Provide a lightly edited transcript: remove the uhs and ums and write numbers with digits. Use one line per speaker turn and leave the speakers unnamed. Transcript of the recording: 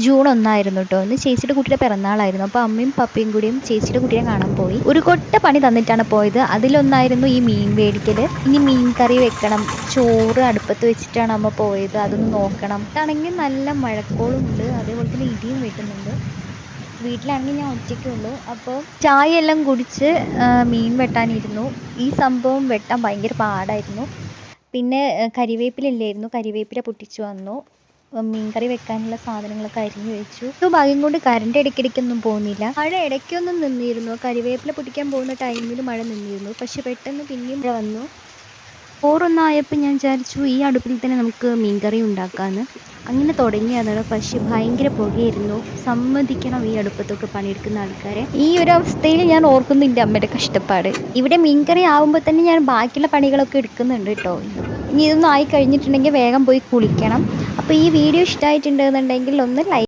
June 1 കേട്ടോ. ഇന്ന് ചേച്ചിയുടെ കുട്ടിയുടെ പിറന്നാളായിരുന്നു. അപ്പോൾ അമ്മയും പപ്പയും കൂടിയും ചേച്ചിയുടെ കുട്ടിയെ കാണാൻ പോയി. ഒരു കൊട്ട പണി തന്നിട്ടാണ് പോയത്. അതിലൊന്നായിരുന്നു ഈ മീൻ മേടിക്കൽ. ഇനി മീൻ കറി വെക്കണം, ചോറ് അടുപ്പത്ത് വെച്ചിട്ടാണ് അമ്മ പോയത്, അതൊന്ന് നോക്കണം. ഇതാണെങ്കിൽ നല്ല മഴക്കോളുണ്ട്, അതേപോലെ തന്നെ ഇടിയും വെട്ടുന്നുണ്ട്. വീട്ടിലാണെങ്കിൽ ഞാൻ ഒറ്റയ്ക്കുള്ളൂ. അപ്പോൾ ചായ എല്ലാം കുടിച്ച് മീൻ വെട്ടാനിരുന്നു. ഈ സംഭവം വെട്ടാൻ ഭയങ്കര പാടായിരുന്നു. പിന്നെ കരിവേപ്പിലില്ലായിരുന്നു, കരിവേപ്പില പൊട്ടിച്ചു വന്നു. മീൻകറി വെക്കാനുള്ള സാധനങ്ങളൊക്കെ അരിഞ്ഞു വെച്ചു. ഇപ്പോൾ ഭാഗ്യം കൊണ്ട് കറണ്ട് ഇടയ്ക്കിടയ്ക്കൊന്നും പോകുന്നില്ല. മഴ ഇടയ്ക്കൊന്നും നിന്നിരുന്നു. കരിവേപ്പില പൊട്ടിക്കാൻ പോകുന്ന ടൈമിൽ മഴ നിന്നിരുന്നു. പക്ഷെ പെട്ടെന്ന് പിന്നെയും മഴ വന്നു. ചോറൊന്നായപ്പോൾ ഞാൻ വിചാരിച്ചു ഈ അടുപ്പിൽ തന്നെ നമുക്ക് മീൻകറി ഉണ്ടാക്കാമെന്ന്. അങ്ങനെ തുടങ്ങിയതാണ്. പക്ഷെ ഭയങ്കര പുകയായിരുന്നു. സമ്മതിക്കണം ഈ അടുപ്പത്തൊക്കെ പണിയെടുക്കുന്ന ആൾക്കാരെ. ഈ ഒരു അവസ്ഥയിൽ ഞാൻ ഓർക്കുന്നു എൻ്റെ അമ്മയുടെ കഷ്ടപ്പാട്. ഇവിടെ മീൻകറി ആവുമ്പോൾ തന്നെ ഞാൻ ബാക്കിയുള്ള പണികളൊക്കെ എടുക്കുന്നുണ്ട് കേട്ടോ. ഇനി ഇതൊന്നും ആയി കഴിഞ്ഞിട്ടുണ്ടെങ്കിൽ വേഗം പോയി കുളിക്കണം. അപ്പോൾ ഈ വീഡിയോ ഇഷ്ടമായിട്ടുണ്ടെന്നുണ്ടെങ്കിൽ ഒന്ന് ലൈക്ക്